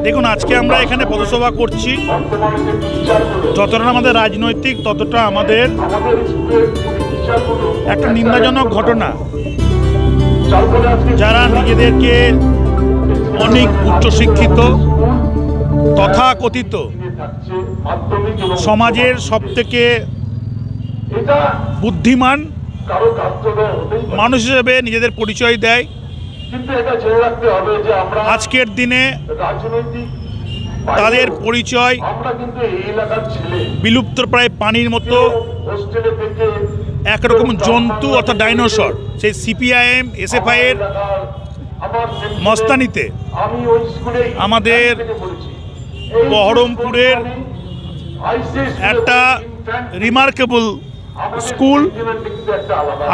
দেখুন, আজকে আমরা এখানে পথসভা করছি, যতটা আমাদের রাজনৈতিক ততটা আমাদের একটা নিন্দাজনক ঘটনা। যারা নিজেদেরকে অনেক উচ্চশিক্ষিত তথাকথিত সমাজের সবথেকে বুদ্ধিমান মানুষ হিসেবে নিজেদের পরিচয় দেয়, আজকের দিনে তাদের পরিচয় বিলুপ্তপ্রায় পানির মতো একরকম জন্তু অর্থাৎ ডাইনোসর। সেই সিপিআইএম এসএফআই এর মস্তানিতে আমাদের বহরমপুরের একটা রিমার্কেবল স্কুল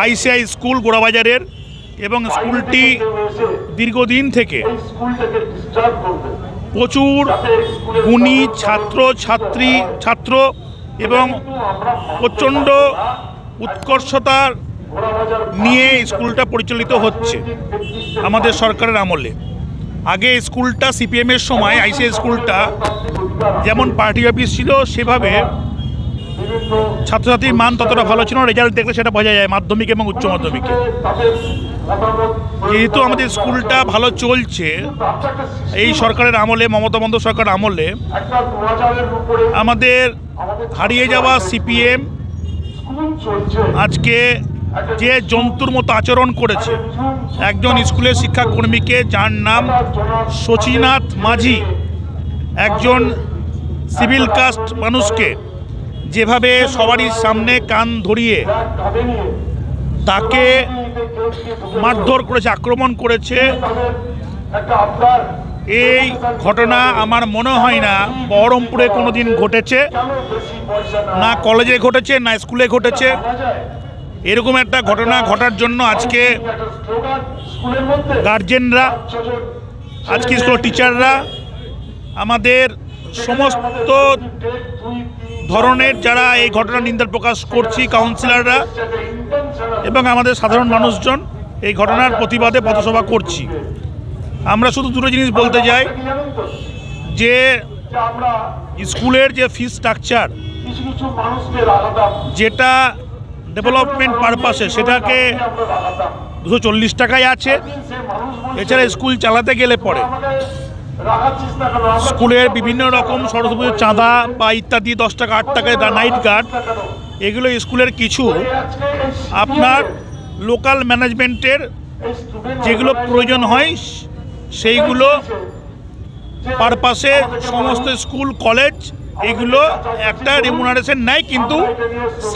আইসিআই স্কুল গোড়াবাজারের, এবং স্কুলটি দীর্ঘদিন থেকে প্রচুর গুণী ছাত্র এবং প্রচণ্ড উৎকর্ষতার নিয়ে স্কুলটা পরিচালিত হচ্ছে আমাদের সরকারের আমলে। আগে স্কুলটা সিপিএমের সময় আইসিআই স্কুলটা যেমন পার্টি অফিস ছিল, সেভাবে ছাত্রছাত্রীর মান ততটা ভালো ছিল না। রেজাল্ট দেখলে সেটা বোঝা যায় মাধ্যমিক এবং উচ্চ মাধ্যমিকে। যেহেতু আমাদের স্কুলটা ভালো চলছে এই সরকারের আমলে, মমতা বন্দ্যোপাধ্যায় সরকার আমলে, আমাদের হারিয়ে যাওয়া সিপিএম আজকে যে জন্তুর মতো আচরণ করেছে একজন স্কুলের শিক্ষাকর্মীকে, যার নাম শচীনাথ মাঝি, একজন সিভিল কাস্ট মানুষকে যেভাবে সবারই সামনে কান ধরিয়ে তাকে মারধর করেছে, আক্রমণ করেছে, এই ঘটনা আমার মনে হয় না বহরমপুরে কোনোদিন ঘটেছে, না কলেজে ঘটেছে, না স্কুলে ঘটেছে। এরকম একটা ঘটনা ঘটার জন্য আজকে গার্জেনরা, আজকে স্কুল টিচাররা, আমাদের সমস্ত ধরনের যারা এই ঘটনা নিন্দা প্রকাশ করছি, কাউন্সিলররা এবং আমাদের সাধারণ মানুষজন এই ঘটনার প্রতিবাদে পথসভা করছি। আমরা শুধু দুটো জিনিস বলতে চাই, যে স্কুলের যে ফিস স্ট্রাকচার, যেটা ডেভেলপমেন্ট পারপাসে, সেটাকে 240 টাকায় আছে। এছাড়া স্কুল চালাতে গেলে পরে স্কুলের বিভিন্ন রকম সরস্বতী পুজোর চাঁদা বা ইত্যাদি 10 টাকা 8 টাকায় নাইট গার্ড, এগুলো স্কুলের কিছু আপনার লোকাল ম্যানেজমেন্টের যেগুলো প্রয়োজন হয় সেইগুলো পারপাসে সমস্ত স্কুল কলেজ এগুলো একটা রেমুনারেশন নেয়, কিন্তু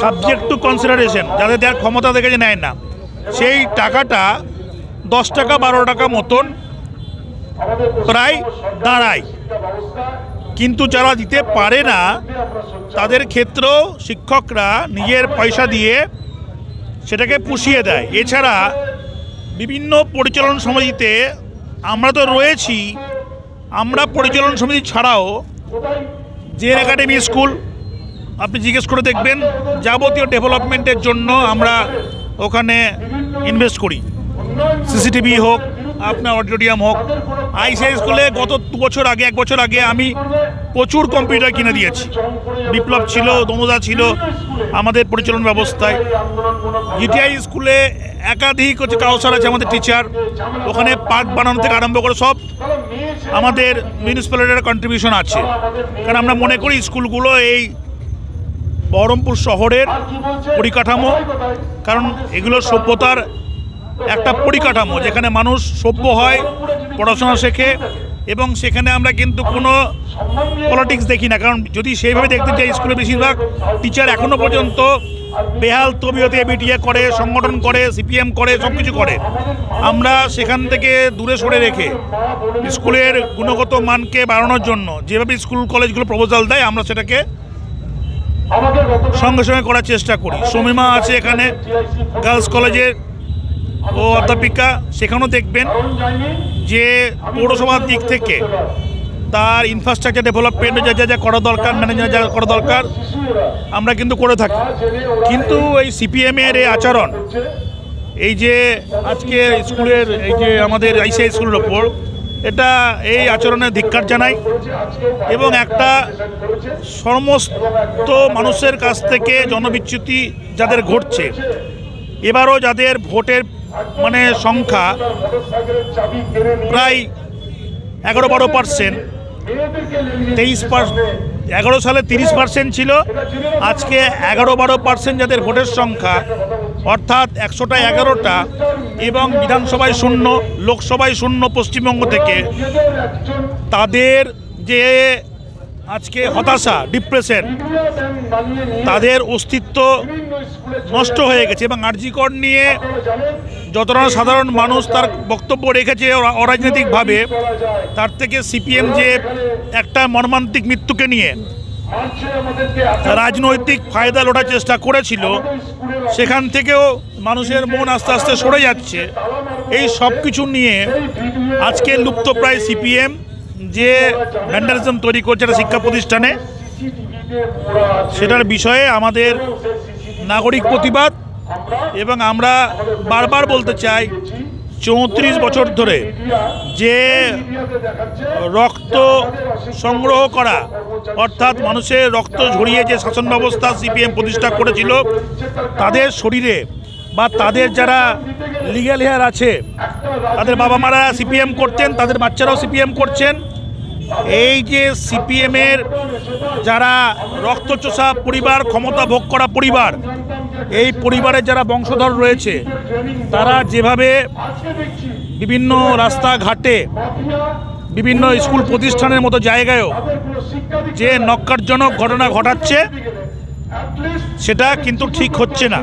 সাবজেক্ট টু কনসিডারেশন, যাদের দেওয়ার ক্ষমতা দেখে যে নেয় না, সেই টাকাটা 10 টাকা 12 টাকা মতন প্রায় দাঁড়ায়। কিন্তু যারা দিতে পারে না তাদের ক্ষেত্রেও শিক্ষকরা নিজের পয়সা দিয়ে সেটাকে পুষিয়ে দেয়। এছাড়া বিভিন্ন পরিচালন সমিতিতে আমরা তো রয়েছি, আমরা পরিচালন সমিতি ছাড়াও জেন একাডেমি স্কুল আপনি জিজ্ঞেস করে দেখবেন, যাবতীয় ডেভেলপমেন্টের জন্য আমরা ওখানে ইনভেস্ট করি। সিসিটিভি হোক, আপনার অডিটোরিয়াম হোক। আইসিআই স্কুলে গত 1 বছর আগে আমি প্রচুর কম্পিউটার কিনে দিয়েছি। বিপ্লব ছিল, দমদা ছিল আমাদের পরিচালন ব্যবস্থায়। জিটিআই স্কুলে একাধিক কাউসার আছে আমাদের টিচার, ওখানে পার্ক বানানো থেকে আরম্ভ করে সব আমাদের মিউনিসিপ্যালিটির কন্ট্রিবিউশন আছে। কারণ আমরা মনে করি স্কুলগুলো এই বহরমপুর শহরের পরিকাঠামো, কারণ এগুলো সভ্যতার একটা পরিকাঠামো, যেখানে মানুষ সভ্য হয়, পড়াশোনা শেখে, এবং সেখানে আমরা কিন্তু কোনো পলিটিক্স দেখি না। কারণ যদি সেইভাবে দেখতে চাই, স্কুলে বেশিরভাগ টিচার এখনও পর্যন্ত বেহাল তবিয়তে এবিটিএ করে, সংগঠন করে, সিপিএম করে, সব কিছু করে। আমরা সেখান থেকে দূরে সরে রেখে স্কুলের গুণগত মানকে বাড়ানোর জন্য যেভাবে স্কুল কলেজগুলো প্রপোজাল দেয়, আমরা সেটাকে সঙ্গে সঙ্গে করার চেষ্টা করি। সমীমা আছে এখানে গার্লস কলেজের ও অধ্যাপিকা, সেখানেও দেখবেন যে পৌরসভার দিক থেকে তার ইনফ্রাস্ট্রাকচার ডেভেলপমেন্ট যা যা করা দরকার, ম্যানেজমেন্ট যা করা দরকার আমরা কিন্তু করে থাকি। কিন্তু এই সিপিএমের এই আচরণ, এই যে আজকে স্কুলের এই যে আমাদের আইসিআই স্কুলের ওপর এটা এই আচরণে ধিক্কার জানাই এবং একটা সমস্ত মানুষের কাছ থেকে জনবিচ্যুতি যাদের ঘটছে, এবারও যাদের ভোটের সংখ্যা প্রায় 11-12%, 11 সালে 30% ছিল, আজকে 11-12% যাদের ভোটের সংখ্যা, অর্থাৎ 100টা 11টা, এবং বিধানসভায় 0, লোকসভায় 0 পশ্চিমবঙ্গ থেকে, তাদের যে আজকে হতাশা, ডিপ্রেশন, তাদের অস্তিত্ব নষ্ট হয়ে গেছে। এবং আরজি কর নিয়ে যতটা সাধারণ মানুষ তার বক্তব্য রেখেছে অরাজনৈতিকভাবে, তার থেকে সিপিএম যে একটা মর্মান্তিক মৃত্যুকে নিয়ে রাজনৈতিক ফায়দা লোটার চেষ্টা করেছিল, সেখান থেকেও মানুষের মন আস্তে আস্তে সরে যাচ্ছে। এই সব কিছু নিয়ে আজকে লুপ্তপ্রায় সিপিএম যে ভ্যান্ডালিজম তৈরি করছে একটা শিক্ষা প্রতিষ্ঠানে, সেটার বিষয়ে আমাদের নাগরিক প্রতিবাদ। এবং আমরা বারবার বলতে চাই, 34 বছর ধরে যে রক্ত সংগ্রহ করা, অর্থাৎ মানুষের রক্ত ঝরিয়ে যে শাসন ব্যবস্থা সিপিএম প্রতিষ্ঠা করেছিল, তাদের শরীরে বা তাদের যারা লিগ্যাল হেয়ার আছে, তাদের বাবা মারা সিপিএম করতেন, তাদের বাচ্চারাও সিপিএম করছেন। এই যে সিপিএমের যারা রক্তচোষা পরিবার, ক্ষমতা ভোগ করা পরিবার, এই পরিবারের যারা বংশধর রয়েছে, তারা যেভাবে বিভিন্ন রাস্তাঘাটে, বিভিন্ন স্কুল প্রতিষ্ঠানের মতো জায়গায়ও যে ন্যক্কারজনক ঘটনা ঘটাচ্ছে, সেটা কিন্তু ঠিক হচ্ছে না।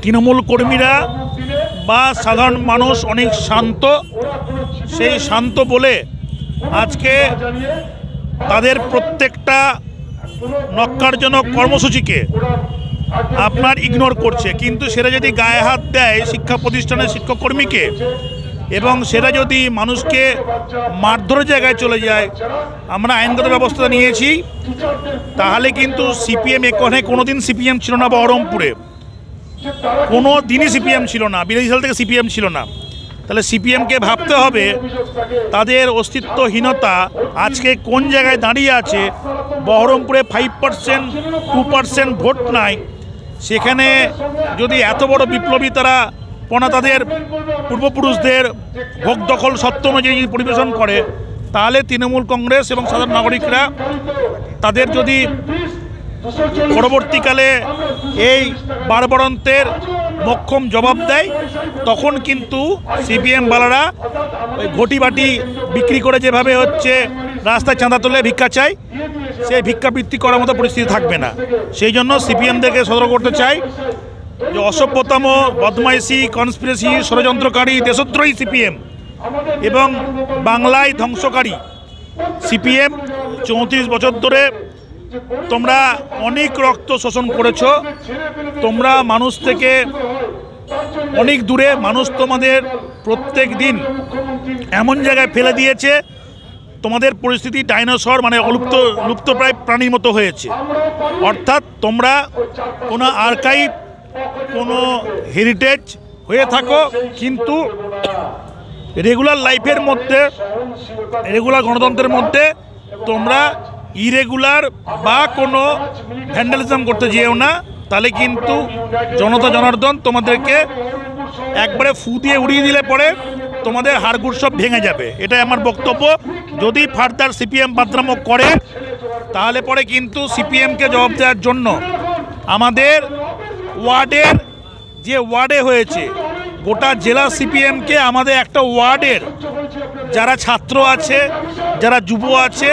তৃণমূল কর্মীরা বা সাধারণ মানুষ অনেক শান্ত, সেই শান্ত বলে আজকে তাদের প্রত্যেকটা ন্যক্কারজনক কর্মসূচিকে আপনার ইগনোর করছে। কিন্তু সেটা যদি গায়ে হাত দেয় শিক্ষা প্রতিষ্ঠানের শিক্ষককর্মীকে, এবং সেটা যদি মানুষকে মারধরের জায়গায় চলে যায়, আমরা আইনগত ব্যবস্থা নিয়েছি, তাহলে কিন্তু সিপিএম এখানে কোনোদিন সিপিএম ছিল না। বহরমপুরে কোনো দিনই সিপিএম ছিল না, 82 সাল থেকে সিপিএম ছিল না। তাহলে সিপিএমকে ভাবতে হবে তাদের অস্তিত্বহীনতা আজকে কোন জায়গায় দাঁড়িয়ে আছে। বহরমপুরে 5%, 2% ভোট নাই, সেখানে যদি এত বড় বিপ্লবী তারা তাদের পূর্বপুরুষদের ভোগ দখল সত্য অনুযায়ী পরিবেশন করে, তাহলে তৃণমূল কংগ্রেস এবং সাধারণ নাগরিকরা তাদের যদি পরবর্তীকালে এই বারবারন্তের মক্ষম জবাব দেয়, তখন কিন্তু সিপিএম বালারা ওই ঘটি বাটি বিক্রি করে যেভাবে হচ্ছে রাস্তায় চাঁদা তুলে ভিক্ষা চাই, সেই ভিক্ষাবৃত্তি করার মতো পরিস্থিতি থাকবে না। সেই জন্য সিপিএমদেরকে সতর্ক করতে চাই যে অসভ্যতম, বদমাইশি, কনস্পিরেসি, ষড়যন্ত্রকারী, দেশদ্রোহী সিপিএম এবং বাংলায় ধ্বংসকারী সিপিএম 34 বছর ধরে তোমরা অনেক রক্ত শোষণ করেছো। তোমরা মানুষ থেকে অনেক দূরে, মানুষ তোমাদের প্রত্যেক দিন এমন জায়গায় ফেলে দিয়েছে, তোমাদের পরিস্থিতি ডাইনোসর লুপ্তপ্রায় প্রাণীর মতো হয়েছে। অর্থাৎ তোমরা কোনো আর্কাইভ, কোনো হেরিটেজ হয়ে থাকো, কিন্তু রেগুলার লাইফের মধ্যে, রেগুলার গণতন্ত্রের মধ্যে তোমরা ইরেগুলার বা কোনো ভ্যান্ডালিজম করতে যেও না, তাহলে কিন্তু জনতা জনার্দন তোমাদেরকে একবারে ফু দিয়ে উড়িয়ে দিলে পরে তোমাদের হাড়গুড় সব ভেঙে যাবে। এটাই আমার বক্তব্য। যদি ফার্দার সিপিএম বাদরামো করে, তাহলে পরে কিন্তু সিপিএমকে জবাব দেওয়ার জন্য আমাদের ওয়ার্ডের যে ওয়ার্ডে হয়েছে, গোটা জেলা সিপিএমকে আমাদের একটা ওয়ার্ডের যারা ছাত্র আছে, যারা যুব আছে,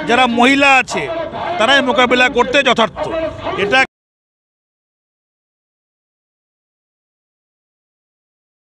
যারা মহিলা আছে, তারাই মোকাবিলা করতে যথার্থ। এটা